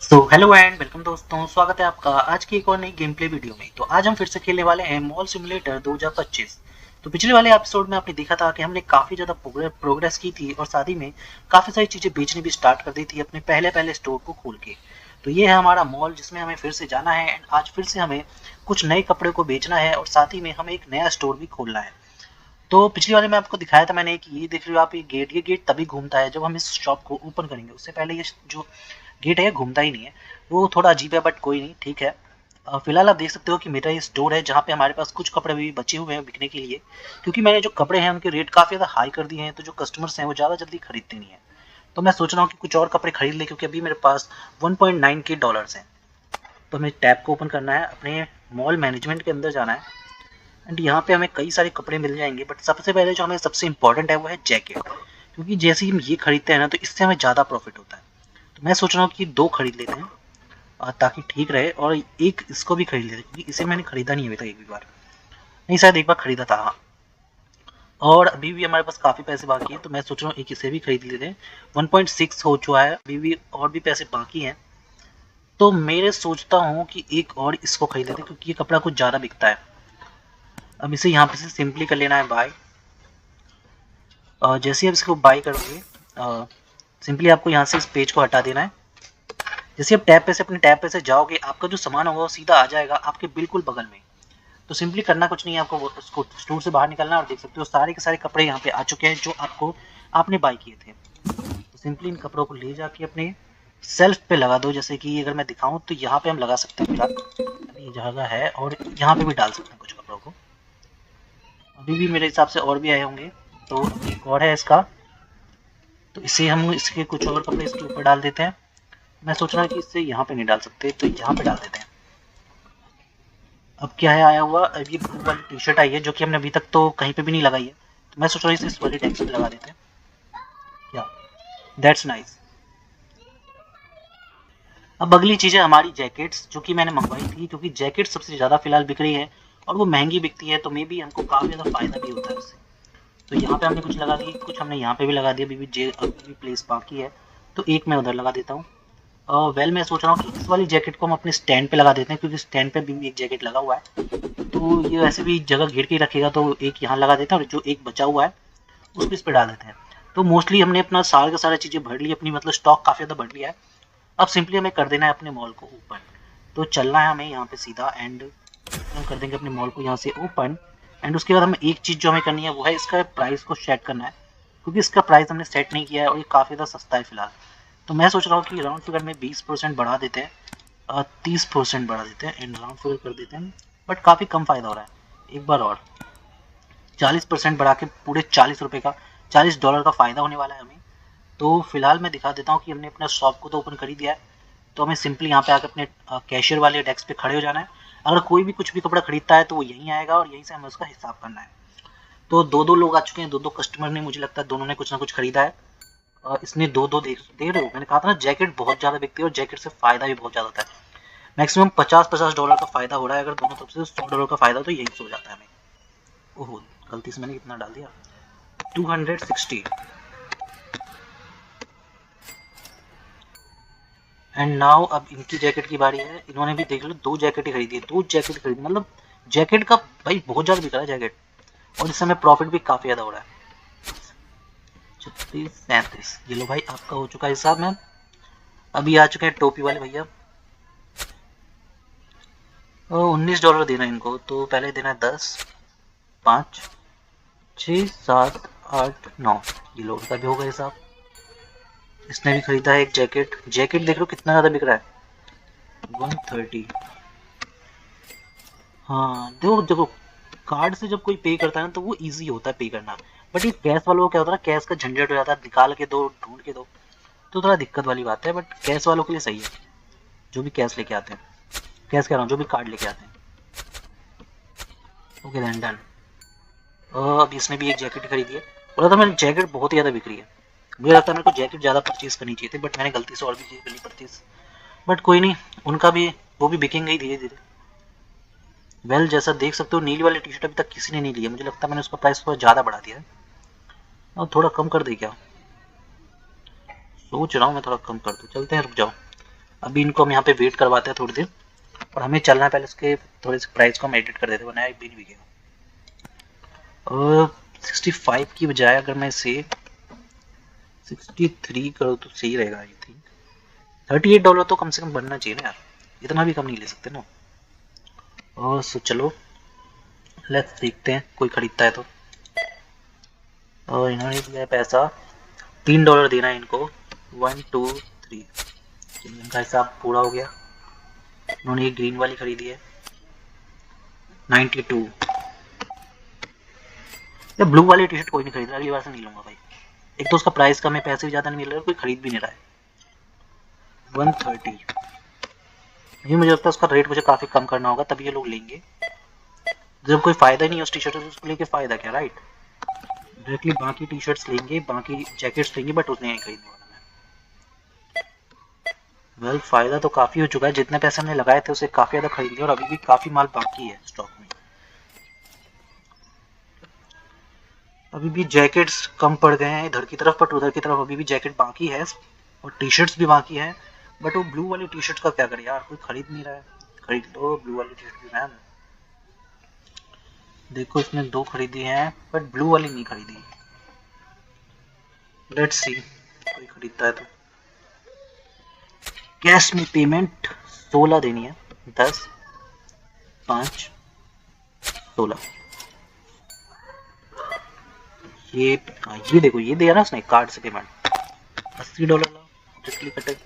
Hello and welcome दोस्तों, स्वागत है आपका आज की एक और नई गेम प्ले वीडियो में। तो आज हम फिर से खेलने वाले हैं मॉल सिमुलेटर 2025। तो पिछले वाले एपिसोड में आपने देखा था कि हमने काफ़ी ज़्यादा प्रोग्रेस की थी और साथ ही में काफ़ी सारी चीज़ें बेचनी भी स्टार्ट कर दी थी अपने पहले पहले स्टोर को खोल के। तो ये है हमारा मॉल जिसमें हमें फिर से जाना है एंड आज फिर से हमें कुछ नए कपड़े को बेचना है और साथ ही में हमें एक नया स्टोर भी खोलना है। तो पिछली वाले में आपको दिखाया था मैंने कि ये देख रहे हो आप, ये गेट तभी घूमता है जब हम इस शॉप को ओपन करेंगे। उससे पहले ये जो गेट है घूमता ही नहीं है। वो थोड़ा अजीब है बट कोई नहीं, ठीक है। फिलहाल आप देख सकते हो कि मेरा ये स्टोर है जहाँ पे हमारे पास कुछ कपड़े भी बचे हुए हैं बिकने के लिए, क्योंकि मैंने जो कपड़े हैं उनके रेट काफ़ी ज़्यादा हाई कर दिए हैं, तो जो कस्टमर्स हैं वो ज़्यादा जल्दी खरीदते नहीं है। तो मैं सोच रहा हूँ कि कुछ और कपड़े खरीद ले, क्योंकि अभी मेरे पास 1.9 के डॉलर्स हैं। तो हमें टैब को ओपन करना है, अपने मॉल मैनेजमेंट के अंदर जाना है एंड यहाँ पे हमें कई सारे कपड़े मिल जाएंगे। बट सबसे पहले जो हमें सबसे इंपॉर्टेंट है वो है जैकेट, क्योंकि जैसे ही हम ये खरीदते हैं ना तो इससे हमें ज़्यादा प्रॉफिट होता है। तो मैं सोच रहा हूँ कि दो खरीद लेते हैं ताकि ठीक रहे, और एक इसको भी खरीद लेते हैं क्योंकि इसे मैंने खरीदा नहीं अभी तक एक भी बार। नहीं, शायद एक बार खरीदा था, हाँ। और अभी भी हमारे पास काफ़ी पैसे बाकी हैं, तो मैं सोच रहा हूँ एक इसे भी खरीद लेते हैं। 1.6 हो चुका है, अभी भी और भी पैसे बाकी हैं। तो मेरे सोचता हूँ कि एक और इसको खरीद लेते हैं क्योंकि ये कपड़ा कुछ ज़्यादा बिकता है। अब इसे यहाँ पे से सिंपली कर लेना है बाय। जैसे ही आप इसको बाय करोगे, सिंपली आपको यहाँ से इस पेज को हटा देना है। जैसे आप टैब पे से अपने टैब पे से जाओगे, आपका जो सामान होगा वो सीधा आ जाएगा आपके बिल्कुल बगल में। तो सिंपली करना कुछ नहीं है, आपको उसको स्टोर से बाहर निकलना है और देख सकते हो सारे के सारे कपड़े यहाँ पे आ चुके हैं जो आपने बाय किए थे। तो सिंपली इन कपड़ों को ले जाके अपने सेल्फ पे लगा दो। जैसे कि अगर मैं दिखाऊं तो यहाँ पे हम लगा सकते हैं, फिलहाल ये जगह है, और यहाँ पे भी डाल सकते हैं कुछ कपड़ों को। अभी भी मेरे हिसाब से और भी आए होंगे। तो एक और है इसका, तो इसे हम इसके कुछ और कपड़े इसके ऊपर डाल देते हैं। मैं सोच रहा हूँ कि इससे यहाँ पे नहीं डाल सकते, तो यहाँ पे डाल देते हैं। अब क्या है आया हुआ, अब ये ब्लू वाली टी शर्ट आई है जो कि हमने अभी तक तो कहीं पे भी नहीं लगाई है, तो मैं सोच रहा हूँ इसे इस वाली टैक्स पे लगा देते हैं। या दैट्स नाइस। अब अगली चीज़ है हमारी जैकेट्स, जो कि मैंने मंगवाई थी, क्योंकि जैकेट सबसे ज़्यादा फिलहाल बिक रही है और वो महंगी बिकती है, तो मे भी हमको काफ़ी ज़्यादा फायदा भी होता है उससे। तो यहाँ पे हमने कुछ लगा दी, कुछ हमने यहाँ पे भी लगा दिया। अभी भी प्लेस बाकी है, तो एक मैं उधर लगा देता हूँ। वेल मैं सोच रहा हूँ कि इस वाली जैकेट को हम अपने स्टैंड पे लगा देते हैं, क्योंकि स्टैंड पे भी एक जैकेट लगा हुआ है। तो ये वैसे भी जगह घेर के रखेगा, तो एक यहाँ लगा देते हैं और जो एक बचा हुआ है उसको इस पे डाल देते हैं। तो मोस्टली हमने अपना सारा का सारा चीज़ें भर ली अपनी, मतलब स्टॉक काफ़ी ज़्यादा भर लिया है। अब सिंपली हमें कर देना है अपने मॉल को ओपन। तो चलना है हमें यहाँ पे सीधा एंड हम कर देंगे अपने मॉल को यहाँ से ओपन। एंड उसके बाद हमें एक चीज़ जो हमें करनी है वो है इसका प्राइस को सेट करना है, क्योंकि इसका प्राइस हमने सेट नहीं किया है और ये काफ़ी ज़्यादा सस्ता है फिलहाल। तो मैं सोच रहा हूँ कि राउंड फिगर में 20% बढ़ा देते हैं, 30% बढ़ा देते हैं एंड राउंड फिगर कर देते हैं। बट काफ़ी कम फ़ायदा हो रहा है, एक बार और 40% बढ़ा के पूरे 40 रुपये का, $40 का फ़ायदा होने वाला है हमें। तो फिलहाल मैं दिखा देता हूँ कि हमने अपना शॉप को तो ओपन कर ही दिया है। तो हमें सिंपली यहाँ पे आकर अपने कैशियर वाले डेस्क पे खड़े हो जाना है। अगर कोई भी कुछ भी कपड़ा खरीदता है तो वो यहीं आएगा और यहीं से हमें उसका हिसाब करना है। तो दो दो लोग आ चुके हैं, दो दो कस्टमर ने, मुझे लगता है दोनों ने कुछ ना कुछ खरीदा है। इसने दो दो दे रहे हो, मैंने कहा था ना जैकेट बहुत ज़्यादा बिकती है और जैकेट से फ़ायदा भी बहुत ज़्यादा होता है। मैक्सिमम 50-50 डॉलर का फ़ायदा हो रहा है, अगर दोनों तरफ से $100 का फ़ायदा तो यहीं से हो जाता है हमें। ओहो, गलती से मैंने कितना डाल दिया, 260। एंड नाउ अब इनकी जैकेट की बारी है। इन्होंने भी देख लो दो जैकेट खरीदी है, दो जैकेट खरीदी, मतलब जैकेट का भाई बहुत ज़्यादा बिक रहा है जैकेट, और इस समय प्रॉफिट भी काफ़ी ज़्यादा हो रहा है। 36-37, ये लो भाई आपका हो चुका है हिसाब में। अभी आ चुके हैं टोपी वाले भैया। $19 देना है इनको, तो पहले देना है 10, 5, 6, 7, 8, 9। ये लो उनका भी होगा हिसाब। इसने भी खरीदा है एक जैकेट। जैकेट देख लो कितना ज़्यादा बिक रहा है, 130। हाँ देखो देखो, कार्ड से जब कोई पे करता है ना तो वो इजी होता है पे करना। बट ये कैश वालों को क्या होता है, कैश का झंझट हो जाता है, निकाल के दो ढूंढ के दो, तो थोड़ा दिक्कत वाली बात है। बट कैश वालों के लिए सही है, जो भी कैश लेके आते हैं, कैश कह रहा हूँ जो भी कार्ड लेके आते हैं। Okay then done. अब इसने भी एक जैकेट खरीदी है। बोला था मैंने जैकेट बहुत ही ज़्यादा बिक रही है, मुझे लगता है मेरे को जैकेट ज़्यादा परचेज करनी चाहिए थी, बट मैंने गलती से और भी चीज़ कर ली परचेज। बट कोई नहीं, उनका भी वो भी बिकेंगे धीरे धीरे। वेल जैसा देख सकते हो नीली वाली टी शर्ट अभी तक किसी ने नहीं लिया, मुझे लगता है मैंने उसका प्राइस थोड़ा ज़्यादा बढ़ा दिया है। और थोड़ा कम कर दे क्या, सोच रहा हूँ मैं थोड़ा कम कर दूँ, चलते हैं रुक जाओ। अभी इनको हम यहाँ पे वेट करवाते हैं थोड़ी देर, और हमें चलना है, पहले उसके थोड़े से प्राइस को हम एडिट कर देते हैं, वरना एक भी नहीं बिकेगा। और 65 की बजाय अगर मैं इसे 63 करूँ तो सही रहेगा। आई थिंक $38 तो कम से कम बनना चाहिए ना यार, इतना भी कम नहीं ले सकते ना। और सो चलो लेट्स देखते हैं कोई खरीदता है तो। और इन्होंने दिया है पैसा, $3 देना है इनको, 1 2 3, इनका हिसाब पूरा हो गया। उन्होंने ये ग्रीन वाली खरीदी है 92। ये ब्लू वाली टी शर्ट कोई नहीं खरीद रहा, अगली बार से नहीं लूंगा भाई। एक तो उसका प्राइस कम है, पैसे भी ज़्यादा नहीं मिल रहे, कोई खरीद भी नहीं रहा है। 130, ये मुझे लगता है उसका रेट मुझे काफ़ी कम करना होगा, तभी ये लोग लेंगे। जब कोई फ़ायदा ही नहीं है उस टी शर्ट से, उसको लेके फ़ायदा क्या, राइट। डायरेक्टली बाकी टी शर्ट्स लेंगे, बाकी जैकेट्स लेंगे, बट उसने नहीं खरीदने वाला मैं। वेल फ़ायदा तो काफ़ी हो चुका है, जितने पैसे हमने लगाए थे उसे काफ़ी ज़्यादा खरीद लिया, और अभी भी काफ़ी माल बाकी है स्टॉक में। अभी भी जैकेट्स कम पड़ गए हैं इधर की तरफ, बट उधर की तरफ अभी भी जैकेट बाकी है, और टी शर्ट्स भी बाकी है। बट वो ब्लू वाली टी शर्ट का क्या करें यार, कोई खरीद नहीं रहा है। खरीद लो ब्लू वाली टी शर्ट भी मैम, देखो इसने 2 खरीदी हैं, बट ब्लू वाली नहीं खरीदी। लेट्स सी कोई खरीदता है तो। कैश में पेमेंट 16 देनी है, 10 5 16। ये देखो, ये दिया ना उसने कार्ड से पेमेंट, $80 डायरेक्टली कटे।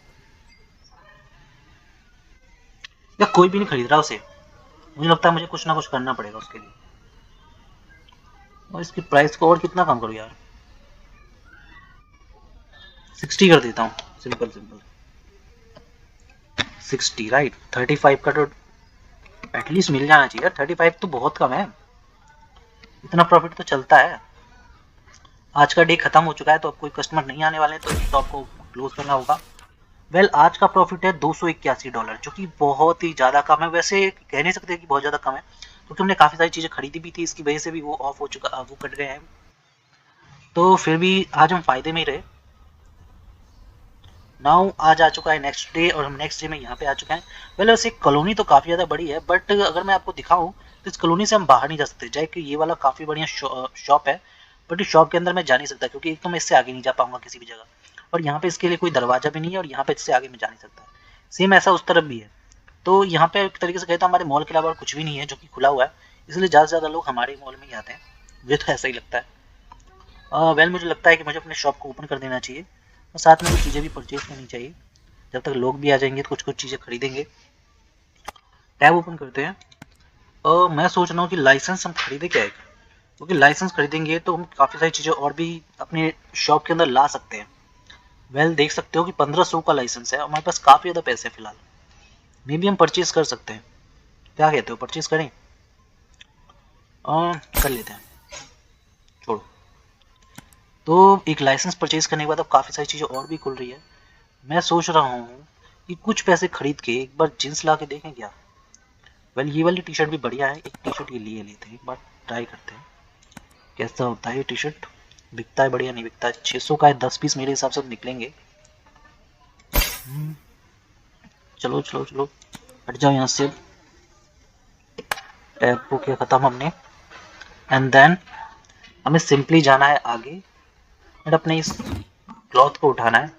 या कोई भी नहीं खरीद रहा उसे, मुझे लगता है मुझे कुछ ना कुछ करना पड़ेगा उसके लिए। और इसकी प्राइस को और कितना कम करूँ यार, 60 कर देता हूँ, सिंपल 60, राइट। 35 का तो एटलीस्ट मिल जाना चाहिए, 35 तो बहुत कम है, इतना प्रॉफिट तो चलता है। आज का डे खत्म हो चुका है, तो अब कोई कस्टमर नहीं आने वाले हैं, तो स्टॉक को क्लोज करना होगा। वेल आज का प्रॉफिट है $281, जो कि बहुत ही ज़्यादा कम है। वैसे कह नहीं सकते कि बहुत ज़्यादा कम है, क्योंकि हमने काफ़ी सारी चीज़ें खरीदी भी थी, इसकी वजह से भी वो ऑफ हो चुका, वो कट गए हैं। तो फिर भी आज हम फायदे में ही रहे। नाउ आज आ चुका है नेक्स्ट डे, और हम नेक्स्ट डे में यहाँ पे आ चुके हैं। वेल वैसे कॉलोनी तो काफ़ी ज़्यादा बड़ी है, बट अगर मैं आपको दिखाऊँ तो इस कॉलोनी से हम बाहर नहीं जा सकते। जाए कि ये वाला काफ़ी बढ़िया शॉप है, बट इस शॉप के अंदर मैं जा नहीं सकता, क्योंकि एक तो मैं इससे आगे नहीं जा पाऊंगा किसी भी जगह, और यहाँ पे इसके लिए कोई दरवाजा भी नहीं है, और यहाँ पे इससे आगे मैं जा नहीं सकता। सेम ऐसा उस तरफ भी है। तो यहाँ पे एक तरीके से कहता हूँ हमारे मॉल के अलावा कुछ भी नहीं है जो कि खुला हुआ है, इसलिए ज़्यादा से ज़्यादा लोग हमारे मॉल में ही आते हैं। मुझे तो ऐसा ही लगता है। वेल मुझे लगता है कि मुझे अपने शॉप को ओपन कर देना चाहिए, और साथ में कुछ चीज़ें भी परचेज करनी चाहिए। जब तक लोग भी आ जाएंगे तो कुछ कुछ चीज़ें खरीदेंगे। टैब ओपन करते हैं, और मैं सोच रहा हूँ कि लाइसेंस हम खरीदे क्या है, क्योंकि लाइसेंस खरीदेंगे तो हम काफ़ी सारी चीज़ें और भी अपने शॉप के अंदर ला सकते हैं। वेल देख सकते हो कि 1500 का लाइसेंस है, हमारे पास काफ़ी ज़्यादा पैसे हैं फिलहाल, मे भी हम परचेज कर सकते हैं। क्या कहते हो, परचेज करें? कर लेते हैं, छोड़ो। तो एक लाइसेंस परचेज करने के बाद अब काफ़ी सारी चीज़ें और भी खुल रही है। मैं सोच रहा हूँ कि कुछ पैसे खरीद के एक बार जींस ला के देखें क्या। वेल ये वाली टी शर्ट भी बढ़िया है, एक टी शर्ट ये लिए लेते हैं, एक बार ट्राई करते हैं कैसा होता है ये टी शर्ट। बिकता है बढ़िया, नहीं बिकता है। 600 का है, 10 पीस मेरे हिसाब से निकलेंगे। चलो चलो चलो, हट जाओ यहाँ से। टैब को क्या खत्म हमने, एंड देन हमें सिंपली जाना है आगे, एंड अपने इस क्लॉथ को उठाना है।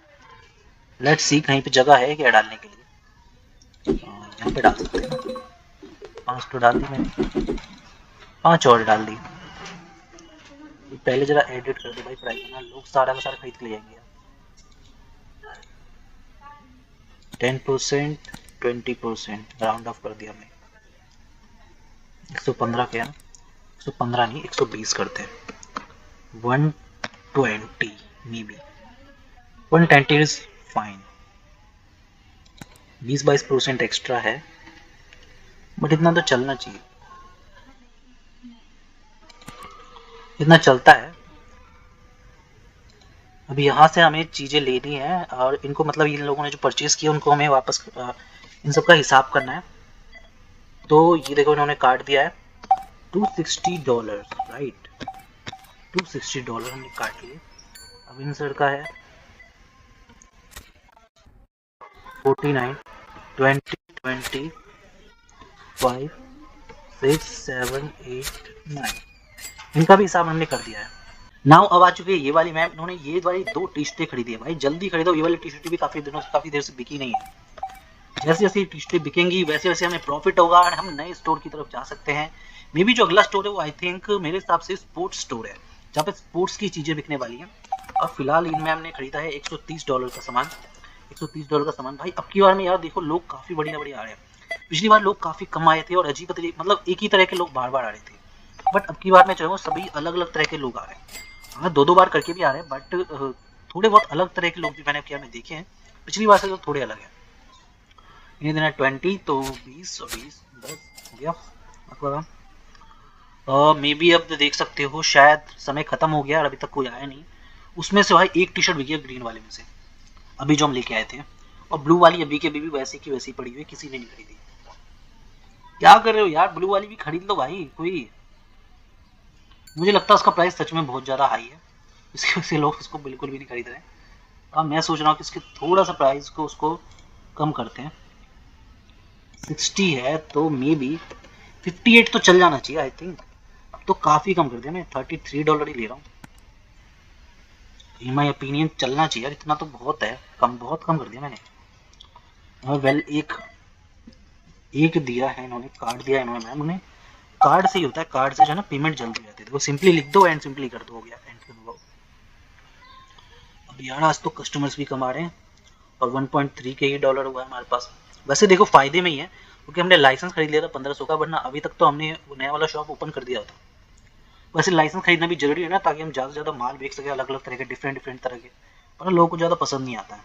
लेट्स सी कहीं पे जगह है क्या डालने के लिए। यहाँ पे डाल सकते हैं। 5 तो डाल दी मैंने, 5 और डाल दी। पहले जरा एडिट कर दे भाई प्राइस ना, लोग सारा का सारा खरीद के ले जाएंगे। 10% 20% राउंड ऑफ कर दिया हमने। 115 क्या, 115 नहीं 120 करते हैं। 120 may be 120 is fine. 20-22% extra है, बट इतना तो चलना चाहिए, इतना चलता है। अभी यहाँ से हमें चीज़ें लेनी है, और इनको मतलब इन लोगों ने जो परचेज किया उनको हमें वापस इन सब का हिसाब करना है। तो ये देखो इन्होंने काट दिया है $260, राइट। $260 हमने काट लिए। अब इन सर का है 49 20 20 5 6 7 8 9 इनका भी हिसाब हमने कर दिया है। नाउ अब आ चुके हैं ये वाली मैम, इन्होंने ये वाली 2 टी शर्टें खरीदी है। भाई जल्दी खरीदो, ये वाली टी शर्टें भी काफी देर से बिकी नहीं है। जैसे जैसे ये टी शर्टें बिकेंगी वैसे वैसे हमें प्रॉफिट होगा और हम नए स्टोर की तरफ जा सकते हैं। मे बी जो अगला स्टोर है वो आई थिंक मेरे हिसाब से स्पोर्ट्स स्टोर है, जहाँ पे स्पोर्ट्स की चीजें बिकने वाली हैं। और फिलहाल इनमें हमने खरीदा है $130 का सामान। $130 का सामान। भाई अब की बार में यार देखो लोग काफी बढ़िया बढ़िया आ रहे हैं। पिछली बार लोग काफी कम आए थे और अजीब तरीके, मतलब एक ही तरह के लोग बार बार आ रहे थे, बट अब की बार में जो है वो सभी अलग अलग तरह के लोग आ रहे हैं। हाँ 2-2 बार करके भी आ रहे हैं, बट थोड़े बहुत अलग तरह के लोग भी मैंने अब की बार में देखे हैं। पिछली बार से तो थोड़े अलग है। इन्हें देना 20 तो 20 और 20 10 हो गया आपका। मे बी अब देख सकते हो शायद समय खत्म हो गया और अभी तक कोई आया नहीं। उसमें से भाई एक टी शर्ट बिकी है ग्रीन वाले में से, अभी जो हम लेके आए थे। और ब्लू वाली अभी के अभी भी वैसी की वैसी पड़ी हुई है, किसी ने नहीं खरीदी। क्या कर रहे हो यार, ब्लू वाली भी खरीद लो भाई कोई। मुझे लगता है उसका प्राइस सच में बहुत ज़्यादा हाई है, इसकी वजह से लोग उसको बिल्कुल भी नहीं खरीद रहे हैं। अब मैं सोच रहा हूँ कि इसके थोड़ा सा प्राइस को उसको कम करते हैं। 60 है तो मे बी 58 तो चल जाना चाहिए आई थिंक। अब तो काफ़ी कम कर दिया, मैं $33 ही ले रहा हूँ। इन माई ओपिनियन चलना चाहिए यार, इतना तो बहुत है, कम बहुत कम कर दिया मैंने। और वेल एक दिया है इन्होंने, कार्ड दिया है इन्होंने मैम। उन्हें कार्ड से ही होता है, कार्ड से जो है ना पेमेंट जल्दी हो जाती है। देखो सिंपली लिख दो एंड सिंपली कर दो, हो गया एंड कर दो। अब यार आज तो कस्टमर्स भी कम आ रहे हैं और 1.3 के ही डॉलर हुआ है हमारे पास। वैसे देखो फायदे में ही है क्योंकि हमने लाइसेंस खरीद लिया था 1500 का, वरना अभी तक तो हमने नया वाला शॉप ओपन कर दिया था। वैसे लाइसेंस खरीदना भी जरूरी है ना, ताकि हम ज़्यादा से ज़्यादा माल बेच सके अलग अलग तरह के, डिफरेंट तरह के, पर लोगों को ज़्यादा पसंद नहीं आता है।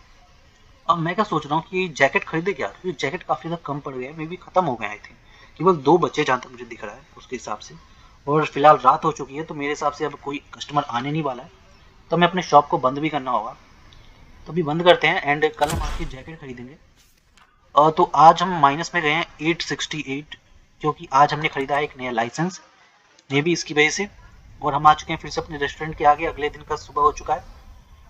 अब मैं क्या सोच रहा हूँ कि जैकेट खरीदे क्या, क्योंकि जैकेट काफ़ी ज़्यादा कम पड़ गया है, मे भी खत्म हो गए आई थिंक। केवल 2 बच्चे जहाँ तक मुझे दिख रहा है उसके हिसाब से, और फिलहाल रात हो चुकी है तो मेरे हिसाब से अब कोई कस्टमर आने नहीं वाला है, तो हमें अपने शॉप को बंद भी करना होगा। तो अभी बंद करते हैं एंड कल हम आपकी जैकेट खरीदेंगे। और तो आज हम माइनस में गए हैं 868, क्योंकि आज हमने खरीदा है एक नया लाइसेंस, मे बी इसकी वजह से। और हम आ चुके हैं फिर से अपने रेस्टोरेंट के आगे, अगले दिन का सुबह हो चुका है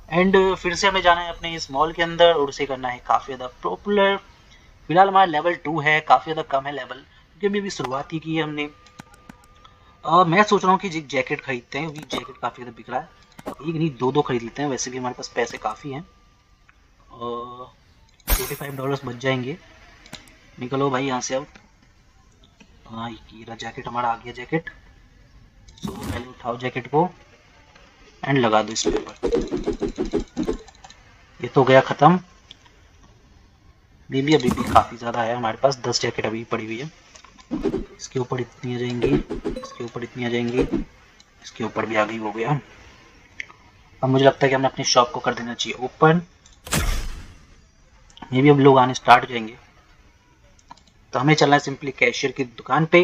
एंड फिर से हमें जाना है अपने इस मॉल के अंदर और उसे करना है काफ़ी ज़्यादा पॉपुलर। फिलहाल हमारा लेवल 2 है, काफ़ी ज़्यादा कम है लेवल, क्योंकि अभी सुरुआत ही की है हमने। मैं सोच रहा हूँ कि जैकेट खरीदते हैं, क्योंकि जैकेट काफ़ी ज़्यादा बिक रहा है। एक नहीं 2-2 खरीद लेते हैं, वैसे भी हमारे पास पैसे काफ़ी हैं। और $45 बच जाएंगे। निकलो भाई यहाँ से अब। हाँ ये रहा जैकेट, हमारा आ गया जैकेट। सो पहले उठाओ जैकेट को एंड लगा दो इस पे ऊपर। ये तो गया ख़त्म। अभी भी काफ़ी ज़्यादा है हमारे पास, 10 जैकेट अभी पड़ी हुई है। इसके ऊपर इतनी आ जाएंगी, इसके ऊपर इतनी आ जाएंगी, इसके ऊपर भी आ गई, हो गया। अब मुझे लगता है कि हमें अपनी शॉप को कर देना चाहिए ओपन। मे भी अब लोग आने स्टार्ट हो जाएंगे, तो हमें चलना है सिंपली कैशियर की दुकान पे।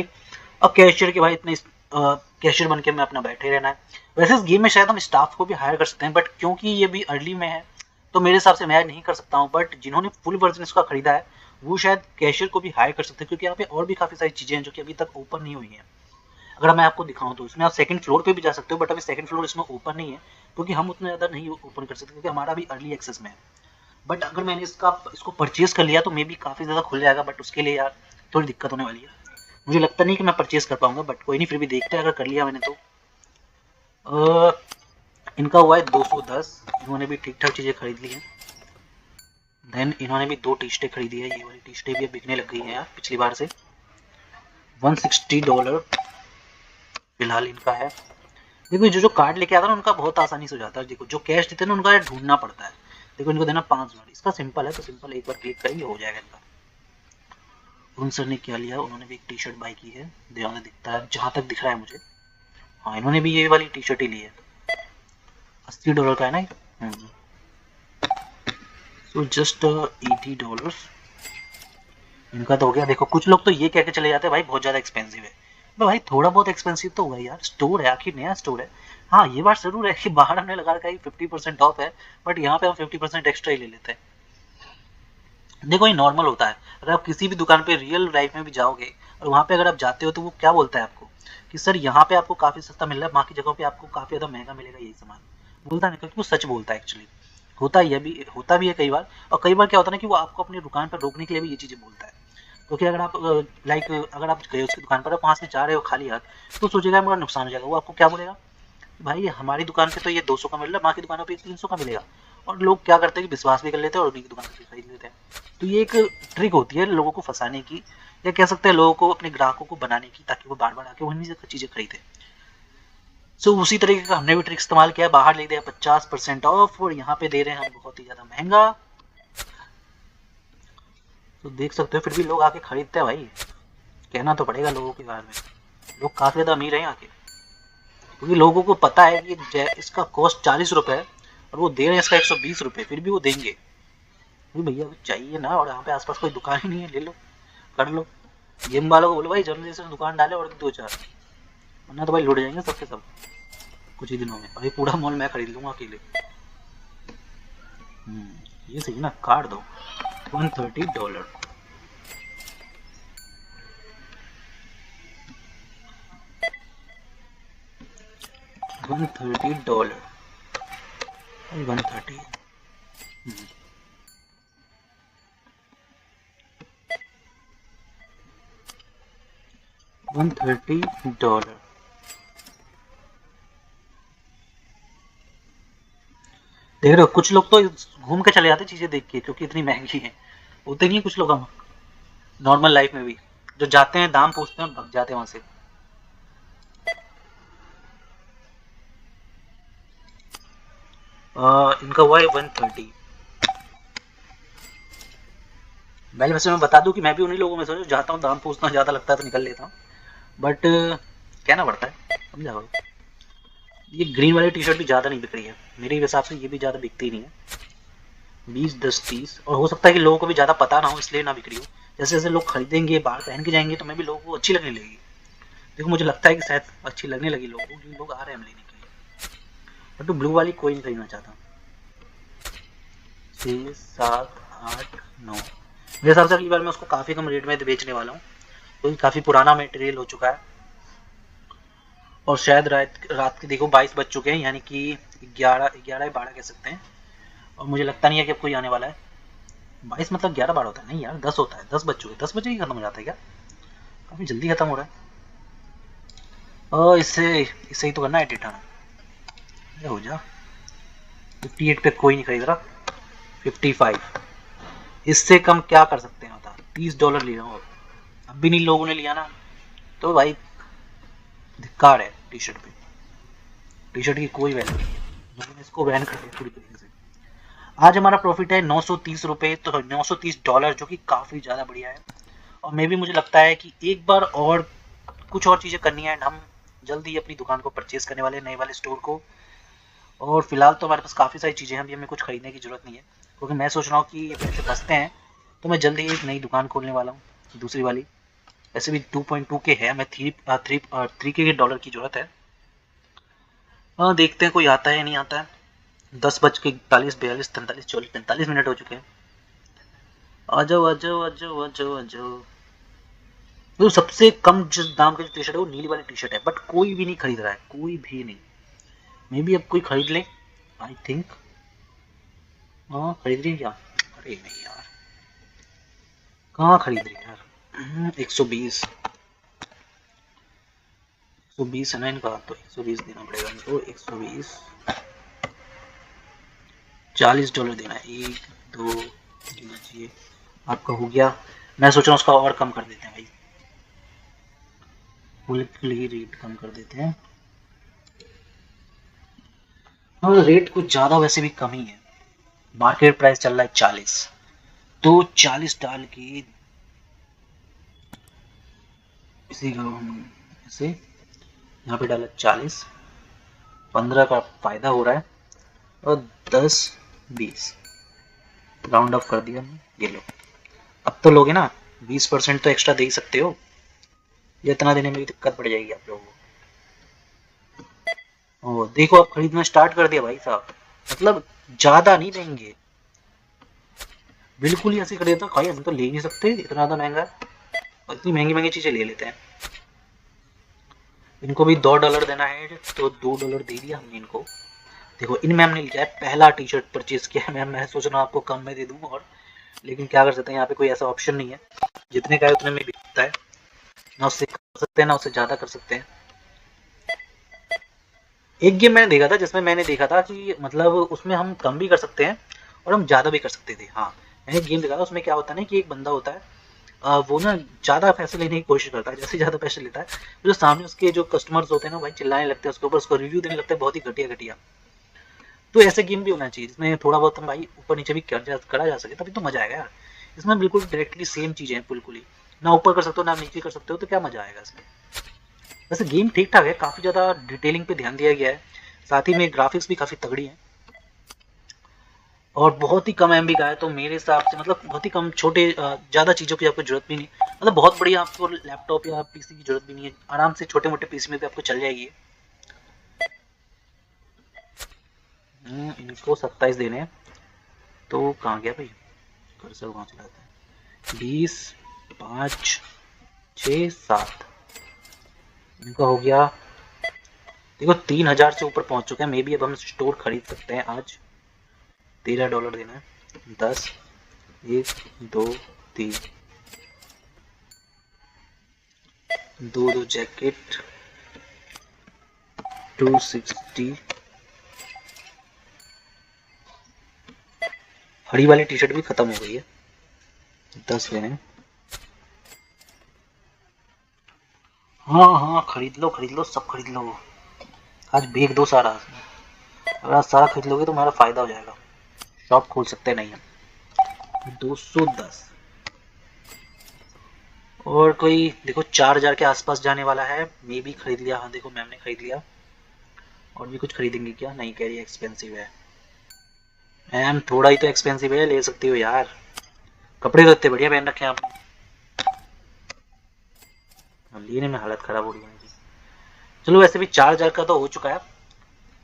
अब कैशियर के भाई इतने कैशियर बन के हमें अपना बैठे रहना है। वैसे इस गेम में शायद हम स्टाफ को भी हायर कर सकते हैं, बट क्योंकि ये भी अर्ली में है तो मेरे हिसाब से मैं नहीं कर सकता हूँ, बट जिन्होंने फुल वर्जन इसका खरीदा है वो शायद कैशियर को भी हायर कर सकते हैं, क्योंकि यहाँ पे और भी काफ़ी सारी चीज़ें हैं जो कि अभी तक ओपन नहीं हुई हैं। अगर मैं आपको दिखाऊं तो इसमें आप सेकंड फ्लोर पे भी जा सकते हो, बट अभी सेकंड फ्लोर इसमें ओपन नहीं है, क्योंकि हम उतना ज़्यादा नहीं ओपन कर सकते, क्योंकि हमारा भी अर्ली एक्सेस में है। बट अगर मैंने इसको परचेज कर लिया तो मे भी काफ़ी ज़्यादा खुल जाएगा, बट उसके लिए यार थोड़ी दिक्कत होने वाली है। मुझे लगता नहीं कि मैं परचेज कर पाऊंगा, बट कोई नहीं, फिर भी देखते हैं अगर कर लिया मैंने तो। इनका हुआ है 210, इन्होंने भी ठीक ठाक चीज़ें खरीद ली हैं। देन इन्होंने भी 2 टी शर्टें खरीदी है, ये वाली टी शर्टें भी बिकने लग गई हैं यार पिछली बार से। $160 फिलहाल इनका है। देखो जो कार्ड लेके आता है ना उनका बहुत आसानी से हो जाता है। देखो जो कैश देते हैं ना उनका ढूंढना पड़ता है। देखो इनको देना $5, इसका सिंपल है, तो सिंपल एक बार क्लिक करेंगे हो जाएगा इनका। उन सर ने क्या लिया, उन्होंने भी एक टी शर्ट बाई की है, ध्यान दिखता है जहाँ तक दिख रहा है मुझे। हाँ इन्होंने भी ये वाली टी शर्ट ही ली है, $80 का है ना। सो जस्ट $80 इनका तो हो गया। देखो कुछ लोग तो ये कह के चले जाते हैं भाई बहुत ज़्यादा एक्सपेंसिव है, तो भाई थोड़ा बहुत एक्सपेंसिव तो हुआ यार, स्टोर है आखिर, नया स्टोर है। हाँ ये बात जरूर है कि बाहर हमने लगा रखा है 50% ऑफ है, बट यहाँ पे हम 50% एक्स्ट्रा ही ले लेते हैं। देखो ये नॉर्मल होता है, अगर आप किसी भी दुकान पे रियल लाइफ में भी जाओगे और वहाँ पे अगर आप जाते हो तो वो क्या बोलता है आपको कि सर यहाँ पे आपको काफ़ी सस्ता मिल रहा है, बाकी जगहों पे आपको काफ़ी ज़्यादा महंगा मिलेगा यही सामान, बोलता है ना, क्योंकि वो सच बोलता है एक्चुअली। होता ही है, भी होता भी है कई बार। और कई बार क्या होता है ना कि वो आपको अपनी दुकान पर रोकने के लिए भी ये चीज़ें बोलता है। क्योंकि अगर आप लाइक अगर आप गए उसकी दुकान पर, आप वहाँ से जा रहे हो खाली हाथ, तो सोचेगा मेरा नुकसान हो जाएगा। वो आपको क्या बोलेगा, भाई हमारी दुकान पे तो ये 200 का मिल रहा है, वहाँ की दुकानों पे 300 का मिलेगा। और लोग क्या करते हैं कि विश्वास भी कर लेते हैं और उन्हीं की दुकान से खरीद लेते हैं। तो ये एक ट्रिक होती है लोगों को फंसाने की, या कह सकते हैं लोगों को अपने ग्राहकों को बनाने की, ताकि वो बार बार आके वहीं से चीज़ें खरीदें। सो उसी तरीके का हमने भी ट्रिक इस्तेमाल किया, बाहर ले दिया 50% ऑफ, और यहाँ पे दे रहे हैं हम बहुत ही ज़्यादा महंगा। तो देख सकते हो फिर भी लोग आके खरीदते हैं भाई। कहना तो पड़ेगा लोगों के बारे में, लोग काफ़ी ज़्यादा अमीर हैं आके, क्योंकि लोगों को पता है कि इसका कॉस्ट 40 रुपये है और वो दे रहे हैं इसका 120 रुपये, फिर भी वो देंगे। भैया चाहिए ना, और यहाँ पे आसपास कोई दुकान ही नहीं है, ले लो कर लो। जिम वालों को बोलो भाई जल्दी से दुकान डाले और 2-4, वरना तो भाई लुट जाएंगे सबके सब कुछ ही दिनों में। और ये पूरा मॉल मैं खरीद लूंगा अकेले। ये सही ना, काट दो $130। $130 130। $130। देख रहे हो कुछ लोग तो घूम के चले जाते चीजें देख के, क्योंकि इतनी महंगी है। होते नहीं है कुछ लोग हम नॉर्मल लाइफ में भी, जो जाते हैं दाम पूछते हैं भग जाते हैं वहां से। इनका हुआ है 130। वैसे मैं बता दूं कि मैं भी उन्हीं लोगों में से जाता हूँ, दाम पूछता हूँ, ज़्यादा लगता है तो निकल लेता हूँ, बट कहना पड़ता है, समझा। ये ग्रीन वाली टी शर्ट भी ज़्यादा नहीं बिक रही है मेरे हिसाब से, ये भी ज़्यादा बिकती नहीं है। 20, 10, 30, और हो सकता है कि लोगों को भी ज़्यादा पता ना हो इसलिए ना बिक रही हो। जैसे जैसे लोग खरीदेंगे, बाहर पहन के जाएंगे, तो मैं भी लोगों को अच्छी लगने लगेगी। देखो मुझे लगता है कि शायद अच्छी लगने लगी लोगों को, क्योंकि लोग आ रहे हैं हम लेने के लिए। बट तो ब्लू वाली कोई नहीं खरीदना चाहता। 6, 7, 8, 9, मेरे हिसाब से अगली बार मैं उसको काफ़ी कम रेट में बेचने वाला हूँ, क्योंकि काफ़ी पुराना मटेरियल हो चुका है। और शायद रात के देखो 22 बज चुके हैं, यानी कि 11 12 कह सकते हैं। और मुझे लगता नहीं है कि अब कोई आने वाला है। 22 मतलब 11 12 होता है, नहीं यार 10 होता है, 10 बज चुके, 10 बजे ही खत्म हो जाता है क्या? काफ़ी जल्दी खत्म हो रहा है। और इससे ही तो करना है एडिटर, हो जा। 58 पे कोई नहीं खरीद रहा। 55, इससे कम क्या कर सकते हैं बता। $30 ले रहा हूँ अब भी नहीं लोगों ने लिया ना, तो भाई धिक्कार है टी शर्ट पे। टी शर्ट की कोई वैल्यू नहीं है, मैंने इसको बैन कर दिया पूरी तरीके से। आज हमारा प्रॉफिट है $930, तो $930, जो कि काफ़ी ज़्यादा बढ़िया है। और मे भी मुझे लगता है कि एक बार और कुछ और चीज़ें करनी है, एंड हम जल्दी ही अपनी दुकान को परचेज करने वाले हैं, नए वाले स्टोर को। और फिलहाल तो हमारे पास काफ़ी सारी चीज़ें हैं, अभी हमें कुछ खरीदने की जरूरत नहीं है, क्योंकि मैं सोच रहा हूँ कि ये पैसे बचते हैं तो मैं जल्दी ही एक नई दुकान खोलने वाला हूँ, दूसरी वाली। वैसे भी 2.2 के है, हमें 3 के डॉलर की जरूरत है। देखते हैं कोई आता है या नहीं आता है। 10:41, 42, 43, 44, 45 मिनट हो चुके हैं। आ जाओ आ जाओ आ जाओ आ जाओ आ जाओ। तो सबसे कम जिस दाम की टी शर्ट है वो नीली वाली टी शर्ट है, बट कोई भी नहीं खरीद रहा है, कोई भी नहीं। मे बी अब कोई खरीद ले, आई थिंक। हाँ खरीद रही है क्या? अरे नहीं यार, कहाँ खरीद रही है यार। 120 है ना इनका, तो 120 देना पड़ेगा इनको। 120, $40 देना है। 1, 2 देना चाहिए। आपका हो गया। मैं सोच रहा हूँ उसका और कम कर देते हैं भाई, फुल ही रेट कम कर देते हैं। और रेट कुछ ज़्यादा वैसे भी कम ही है, मार्केट प्राइस चल रहा है 40, तो 40 डाल के इसी को हम ऐसे यहाँ पे डाला 40, 15 का फायदा हो रहा है, और 10, 20 राउंड ऑफ कर दिया हमने। ये लो, अब तो लोगे ना, 20% तो एक्स्ट्रा दे ही सकते हो, ये इतना देने में भी दिक्कत पड़ जाएगी आप लोगों को। ओ देखो आप खरीदना स्टार्ट कर दिया भाई साहब, मतलब ज्यादा नहीं देंगे, बिल्कुल ही ऐसे कर देता भाई, हम तो ले नहीं सकते इतना ज्यादा महंगा, और इतनी महंगी महंगी चीजें ले लेते हैं। इनको भी $2 देना है, तो $2 दे दिया हमने इनको। देखो इन मैम ने लिया है पहला टी शर्ट परचेज किया है मैम, मैं सोच रहा हूँ आपको कम में दे दूँ, और लेकिन क्या कर सकते हैं, यहाँ पे कोई ऐसा ऑप्शन नहीं है, जितने का है उतने में बिकता है, ना उससे कर सकते हैं ना उससे ज़्यादा कर सकते हैं। एक गेम मैंने देखा था जिसमें मैंने देखा था कि मतलब उसमें हम कम भी कर सकते हैं और हम ज़्यादा भी कर सकते थे। हाँ, मैंने एक गेम देखा था, उसमें क्या होता है ना कि एक बंदा होता है, वो ना ज़्यादा पैसे लेने की कोशिश करता है, जैसे ज़्यादा पैसे लेता है तो जो सामने उसके जो कस्टमर्स होते हैं ना भाई चिल्लाने लगते हैं उसके ऊपर, उसको रिव्यू देने लगते हैं बहुत ही घटिया घटिया। तो ऐसे गेम भी होना चाहिए जिसमें थोड़ा बहुत हम भाई ऊपर नीचे भी करा जा सके, तभी तो मजा आएगा यार। इसमें बिल्कुल डायरेक्टली सेम चीजें हैं, बिल्कुल ही ना ऊपर कर सकते हो ना नीचे कर सकते हो, तो क्या मजा आएगा इसमें। वैसे गेम ठीक ठाक है, काफी ज्यादा डिटेलिंग पे ध्यान दिया गया है, साथ ही में ग्राफिक्स भी काफी तगड़ी है और बहुत ही कम एमबी का है, तो मेरे हिसाब से मतलब बहुत ही कम, छोटे ज्यादा चीजों की आपको जरूरत भी नहीं, मतलब बहुत बड़ी आपको लैपटॉप या पीसी की जरूरत भी नहीं है, आराम से छोटे मोटे पीसी में भी आपको चल जाएगी। इनको 27 देने हैं, तो कहाँ गया भाई कर्सर, कहाँ चला जाता है, 20 5 6 7, इनका हो गया। देखो 3000 से ऊपर पहुंच चुके हैं, मे बी अब हम स्टोर खरीद सकते हैं आज। $13 देना है, 10 1 2 3, दो जैकेट 260, हरी वाली टी शर्ट भी खत्म हो गई है, 10 लेने हैं। हाँ हाँ खरीद लो सब खरीद लो, आज बेच दो सारा, अगर आज सारा खरीद लोगे तो हमारा फायदा हो जाएगा, शॉप खोल सकते नहीं हम। 210 और कोई देखो 4000 के आसपास जाने वाला है, मे भी खरीद लिया, हाँ देखो मैम ने खरीद लिया। और भी कुछ खरीदेंगे क्या, नहीं कह रही एक्सपेंसिव है मैम, थोड़ा ही तो एक्सपेंसिव है, ले सकती हो यार, कपड़े तो इतने बढ़िया पहन रखे हैं आपने, लेने में हालत खराब हो रही है मेरी। चलो वैसे भी 4000 का तो हो चुका है,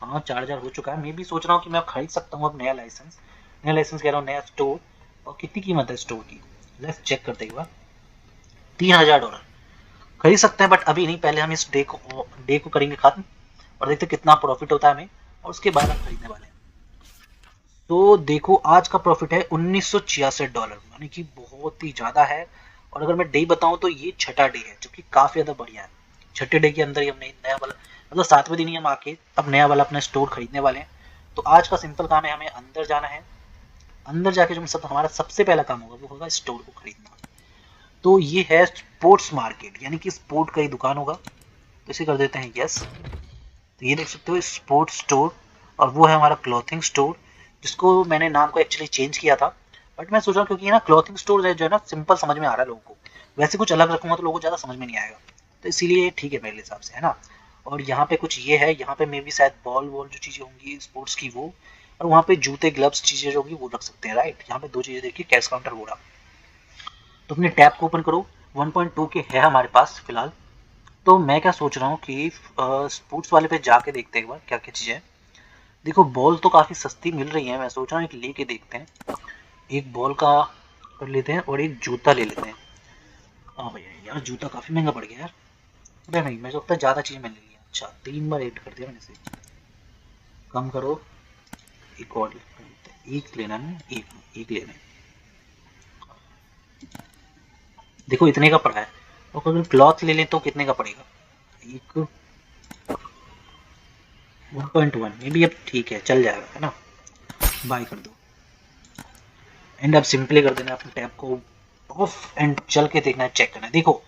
हाँ 4000 हो चुका है, मैं भी सोच रहा हूँ कि मैं खरीद सकता हूँ अब नया लाइसेंस कह रहा हूँ, नया स्टोर। और कितनी कीमत है स्टोर की, लेट्स चेक करते एक बार। $3000 खरीद सकते हैं, बट अभी नहीं, पहले हम इस डे को करेंगे खत्म और देखते कितना प्रॉफिट होता है हमें, और उसके बाद हम खरीदने वाले हैं। तो देखो आज का प्रॉफिट है $1966, यानी कि बहुत ही ज्यादा है। और अगर मैं डे बताऊं तो ये छठा डे है, जो कि काफी ज्यादा बढ़िया है। छठे डे के अंदर ही हमने नया वाला, मतलब 7वें दिन ही हम आके अब नया वाला अपना स्टोर खरीदने वाले हैं। तो आज का सिंपल काम है, हमें अंदर जाना है, अंदर जाके जो सब हमारा सबसे पहला काम होगा वो होगा स्टोर को खरीदना। तो ये है स्पोर्ट्स मार्केट, यानी कि स्पोर्ट का ही दुकान होगा, तो इसे कर देते हैं यस। तो ये देख सकते हो स्पोर्ट्स स्टोर, और वो है हमारा क्लॉथिंग स्टोर, जिसको मैंने नाम को एक्चुअली चेंज किया था, बट मैं सोच रहा हूँ क्योंकि ना क्लॉथिंग स्टोर जो है ना सिंपल समझ में आ रहा है लोगों को, वैसे कुछ अलग रखूंगा तो लोगों को ज़्यादा समझ में नहीं आएगा, तो इसीलिए ठीक है मेरे हिसाब से, है ना। और यहाँ पे कुछ ये है, यहाँ पे मे भी शायद बॉल वॉल जो चीज़ें होंगी स्पोर्ट्स की वो, और वहाँ पे जूते ग्लव्स चीज़ें जो होंगी वो रख सकते हैं, राइट। यहाँ पे दो चीज़ें देखिए, कैश काउंटर हो रहा, तो अपने टैब को ओपन करो, 1.2 के है हमारे पास फिलहाल। तो मैं क्या सोच रहा हूँ कि स्पोर्ट्स वाले पे जाके देखते हैं एक बार क्या क्या चीज़ें है। देखो बॉल तो काफ़ी सस्ती मिल रही है, मैं सोच रहा हूँ एक लेके देखते हैं, एक बॉल का कर लेते हैं और एक जूता ले लेते हैं। हाँ भैया यार जूता काफ़ी महंगा पड़ गया यार, अरे नहीं मैं लगता है ज़्यादा चीज़ मैंने ले लिया, अच्छा 3 बार ऐड कर दिया मैंने से, कम करो, एक और एक लेना है, एक लेना है, देखो इतने का पड़ा है। और अगर क्लॉथ ले लें तो कितने का पड़ेगा, एक 1.1 में भी अब ठीक है चल जाएगा, है ना, बाय कर दो। एंड अब सिंपली कर देना अपने टैब को ऑफ एंड चल के देखना है, चेक करना है। देखो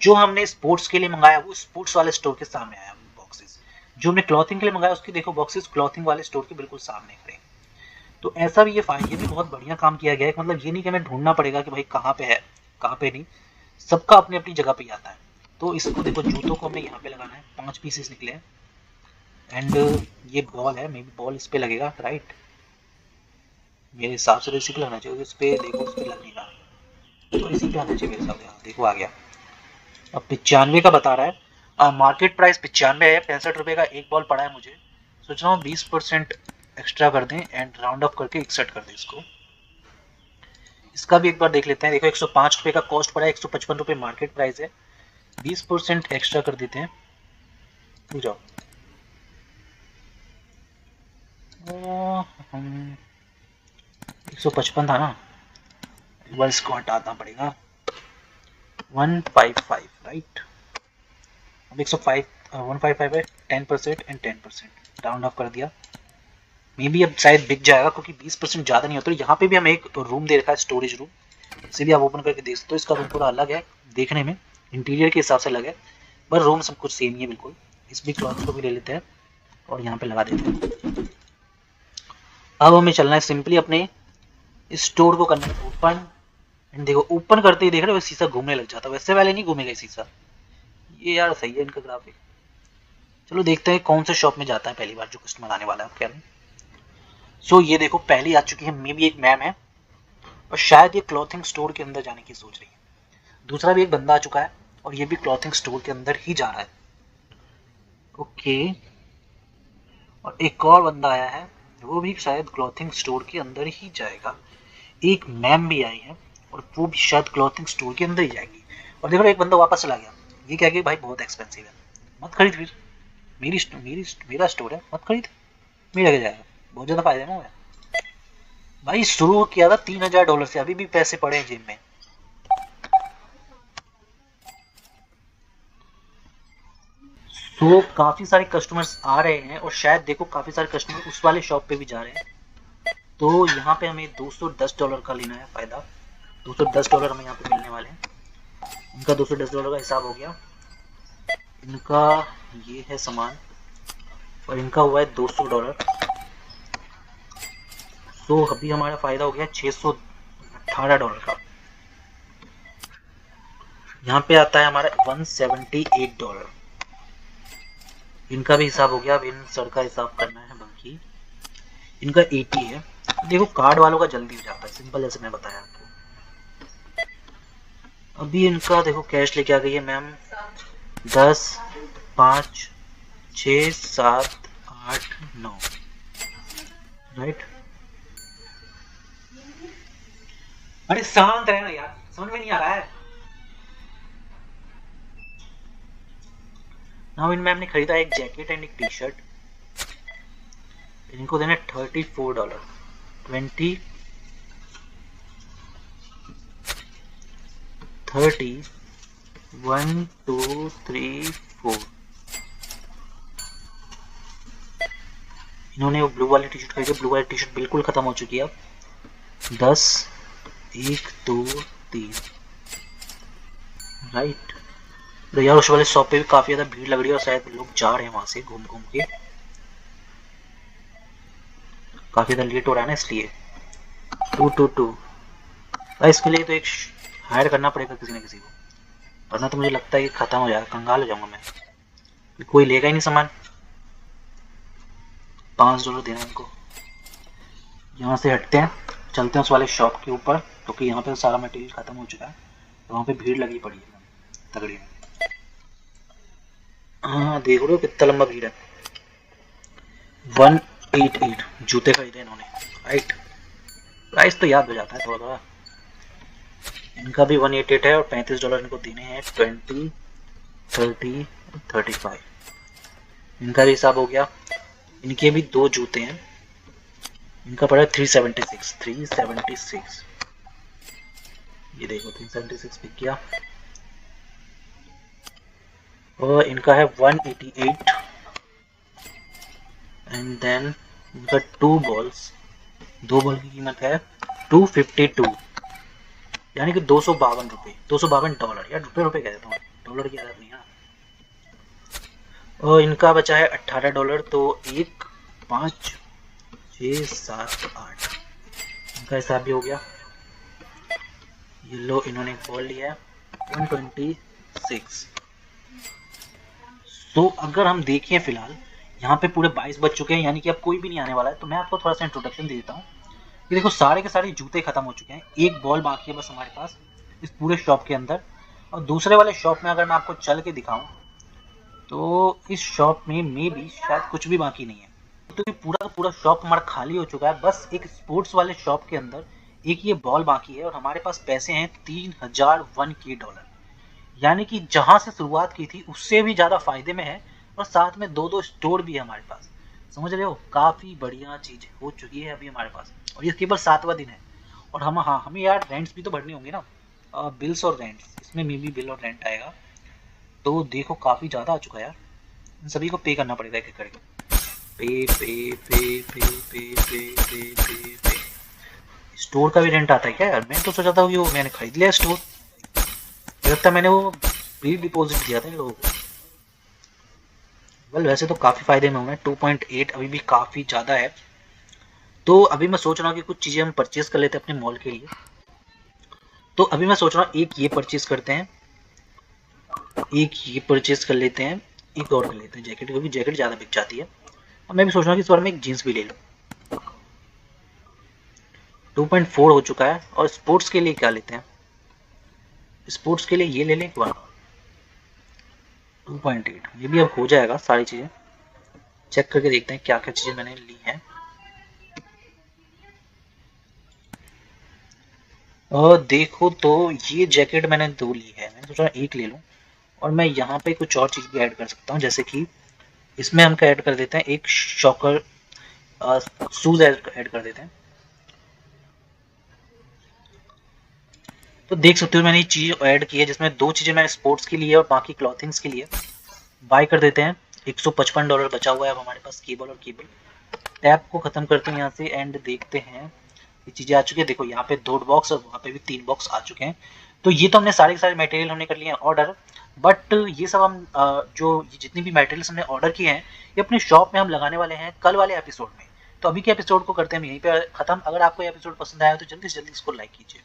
जो हमने स्पोर्ट्स के लिए मंगाया वो स्पोर्ट्स वाले स्टोर के सामने आया बॉक्सेस, जो हमने क्लॉथिंग के लिए मंगाया उसकी देखो बॉक्सेस क्लॉथिंग वाले स्टोर के बिल्कुल सामने खड़े। तो ऐसा भी ये भी बहुत बढ़िया काम किया गया है, मतलब ये नहीं कि हमें ढूंढना पड़ेगा कि भाई कहाँ पे है कहाँ पे नहीं, सबका अपनी अपनी जगह पे ही आता है। तो इसको देखो जूतों को हमें यहाँ पे लगाना है, 5 पीसेस निकले हैं। एंड ये बॉल है, मे बी बॉल इस पे लगेगा, राइट, मेरे हिसाब से तो इसी पे लगना चाहिए, इस पे देखो इस पे लग नहीं रहा, तो इसी पे आना चाहिए मेरे हिसाब से, देखो आ गया। अब 95 का बता रहा है, मार्केट प्राइस 95 है, 65 रुपए का एक बॉल पड़ा है मुझे, सोच रहा हूँ 20% एक्स्ट्रा कर दें एंड राउंड अप करके 61 कर दें इसको। इसका भी एक बार देख लेते हैं, देखो 105 रुपए का कॉस्ट पड़ा है, 155 रुपए मार्केट प्राइस है, 20% एक्स्ट्रा कर देते हैं, जाओ हम 155 था ना, एक बार इसको हटाना पड़ेगा। 155 राइट। अब 105 155 है 10% एंड 10% राउंड ऑफ कर दिया। मे बी अब शायद बिक जाएगा क्योंकि 20% ज़्यादा नहीं होता। तो यहाँ पे भी हमें एक रूम दे रखा है, स्टोरेज रूम, इसे भी आप ओपन करके देख सकते हो। इसका रूम पूरा अलग है देखने में, इंटीरियर के हिसाब से अलग है, पर रूम सब कुछ सेम ही है बिल्कुल। इस भी क्लॉथ को भी ले लेते हैं और यहाँ पे लगा देते हैं। अब हमें चलना है सिंपली अपने स्टोर को करना है ओपन। एंड देखो ओपन करते ही देख रहे हो शीशा घूमने लग जाता है, वैसे वाले नहीं घूमेगा शीशा। ये यार सही है इनका ग्राफिक। चलो देखते हैं कौन से शॉप में जाता है पहली बार जो कस्टमर आने वाला है आप कह रहे हैं। सो ये देखो पहली आ चुकी है, मे भी एक मैम है और शायद ये क्लॉथिंग स्टोर के अंदर जाने की सोच रही है। दूसरा भी एक बंदा आ चुका है और ये भी क्लॉथिंग स्टोर के अंदर ही जा रहा है। ओके, और एक और बंदा आया है, वो भी शायद क्लॉथिंग स्टोर के अंदर ही जाएगा। एक मैम भी आई है और वो भी शायद क्लॉथिंग स्टोर के अंदर ही जाएगी। और देखो एक बंदा वापस चला गया, ये कह के भाई बहुत एक्सपेंसिव है, मत खरीद फिर, मेरा स्टोर है, मत खरीद, मेरा क्या जाएगा, बहुत ज्यादा फायदा है ना। भाई शुरू किया था $3000 से, अभी भी पैसे पड़े हैं जेब में। तो काफी सारे कस्टमर्स आ रहे हैं और शायद देखो काफी सारे कस्टमर उस वाले शॉप पे भी जा रहे हैं। तो यहाँ पे हमें $210 का लेना है फायदा। $210 हमें यहाँ पे मिलने वाले हैं। इनका $210 का हिसाब हो गया। इनका ये है सामान और इनका हुआ है $200। तो अभी हमारा फायदा हो गया $618 का। यहाँ पे आता है हमारा $178। इनका भी हिसाब हो गया। अब इन सर का हिसाब करना है बाकी। इनका 80 है। देखो कार्ड वालों का जल्दी हो जाता है, सिंपल जैसे मैं बताया आपको। अभी इनका देखो कैश लेके आ गई है मैम 10 5 6 7 8 9 राइट। अरे शांत रहना यार, समझ में नहीं आ रहा है। नाउ इन मैम ने खरीदा एक जैकेट एंड एक टी शर्ट। इनको देना $34 20 30 1 2 3 4। इन्होंने वो ब्लू वाली टी शर्ट खरीदी, ब्लू वाली टी शर्ट बिल्कुल खत्म हो चुकी है अब। 10 1 2 3 राइट। तो यार उस वाले शॉप पे भी काफी ज्यादा भीड़ लग रही है और शायद लोग जा रहे हैं वहां से घूम घूम के, काफी ज्यादा लेट हो रहा है ना इसलिए। 222 भाई इसके लिए तो एक हायर करना पड़ेगा किसी न किसी को, वरना तो मुझे लगता है कि खत्म हो जाएगा, कंगाल हो जाऊंगा मैं, कोई लेगा ही नहीं सामान। $5 देना इनको। यहाँ से हटते हैं, चलते हैं उस वाले शॉप के ऊपर क्योंकि यहाँ पे सारा मटेरियल खत्म हो चुका है, तो वहाँ पे भीड़ लगी पड़ी है तगड़ी में। हाँ देख रहे हो कितना लंबा भीड़ है। 188 जूते खरीदे इन्होंने राइट। प्राइस तो याद हो जाता है थोड़ा थोड़ा। इनका भी 188 है और $35 इनको देने हैं। 20 30 35 इनका भी हिसाब हो गया। इनके भी दो जूते हैं, इनका पड़ा 376। ये देखो 376 पिक किया। और इनका है 188 एंड देन इनका 2 बॉल्स, 2 बॉल की कीमत है 252 यानी कि $252 $252 यार, रुपए कह देता हूँ, डॉलर की आदत नहीं है। और इनका बचा है $18। तो 1 5 6 7 8 इनका हिसाब भी हो गया। ये लो इन्होंने बॉल लिया है 126। तो अगर हम देखें फिलहाल यहाँ पे पूरे 22 बज चुके हैं, यानी कि अब कोई भी नहीं आने वाला है। तो मैं आपको थोड़ा सा इंट्रोडक्शन दे देता हूँ। ये देखो सारे के सारे जूते खत्म हो चुके हैं, एक बॉल बाकी है बस हमारे पास इस पूरे शॉप के अंदर। और दूसरे वाले शॉप में अगर मैं आपको चल के दिखाऊं तो इस शॉप में मे भी शायद कुछ भी बाकी नहीं है। तो पूरा पूरा शॉप हमारा खाली हो चुका है, बस एक स्पोर्ट्स वाले शॉप के अंदर एक ये बॉल बाकी है और हमारे पास पैसे हैं $3001। यानी कि जहां से शुरुआत की थी उससे भी ज्यादा फायदे में है और साथ में दो स्टोर भी है हमारे पास। समझ रहे हो, काफ़ी बढ़िया चीज़ हो चुकी है अभी हमारे पास, और ये केवल 7वां दिन है। और हम, हाँ, हमें यार रेंट्स भी तो भरने होंगे ना, बिल्स और रेंट्स, इसमें मे भी बिल और रेंट आएगा। तो देखो काफ़ी ज़्यादा आ चुका है यार, इन सभी को पे करना पड़ेगा एक एक करके। पे पे पे पे पे पे पे पे पे। स्टोर का भी रेंट आता है क्या यार? मैं तो सोचा था कि वो मैंने खरीद लिया स्टोर, मुझे लगता है मैंने वो प्री डिपॉजिट दिया था इन लोगों को। वेल वैसे तो काफ़ी फायदे में हूँ मैं, 2.8 अभी भी काफ़ी ज़्यादा है। तो अभी मैं सोच रहा हूँ कि कुछ चीज़ें हम परचेज कर लेते हैं अपने मॉल के लिए। तो अभी मैं सोच रहा हूँ एक ये परचेज करते हैं, एक ये परचेज कर लेते हैं, एक और कर लेते हैं जैकेट, क्योंकि जैकेट ज़्यादा बिक जाती है। और मैं भी सोच रहा हूँ कि इस बार मैं एक जीन्स भी ले लूँ। 2.4 हो चुका है। और स्पोर्ट्स के लिए क्या लेते हैं? स्पोर्ट्स के लिए ये ले लें एक बार, 2.8, ये भी अब हो जाएगा सारी चीज़ें। चेक करके देखते हैं क्या क्या चीज़ें मैंने ली हैं। और देखो तो ये जैकेट मैंने 2 ली है, मैंने सोचा एक ले लूँ। और मैं यहाँ पे कुछ और चीज़ भी ऐड कर सकता हूँ, जैसे कि इसमें हम क्या ऐड कर देते हैं, एक शॉकर शूज ऐड कर देते हैं। तो देख सकते हो मैंने ये चीज़ ऐड की है, जिसमें 2 चीज़ें मैंने स्पोर्ट्स के लिए और बाकी क्लॉथिंग्स के लिए। बाय कर देते हैं। $155 बचा हुआ है अब हमारे पास, केबल और केबल। टैब को खत्म करते हैं यहाँ से एंड देखते हैं, ये चीज़ें आ चुकी है। देखो यहाँ पे 2 बॉक्स और वहाँ पे भी 3 बॉक्स आ चुके हैं। तो ये तो हमने सारे के सारे मटेरियल हमने कर लिए हैं ऑर्डर। बट ये सब हम जो जितनी भी मटेरियल्स हमने ऑर्डर किए हैं, ये अपने शॉप में हम लगाने वाले हैं कल वाले एपिसोड में। तो अभी के एपिसोड को करते हैं हम यहीं पे खत्म। अगर आपको ये एपिसोड पसंद आया तो जल्दी से जल्दी इसको लाइक कीजिए।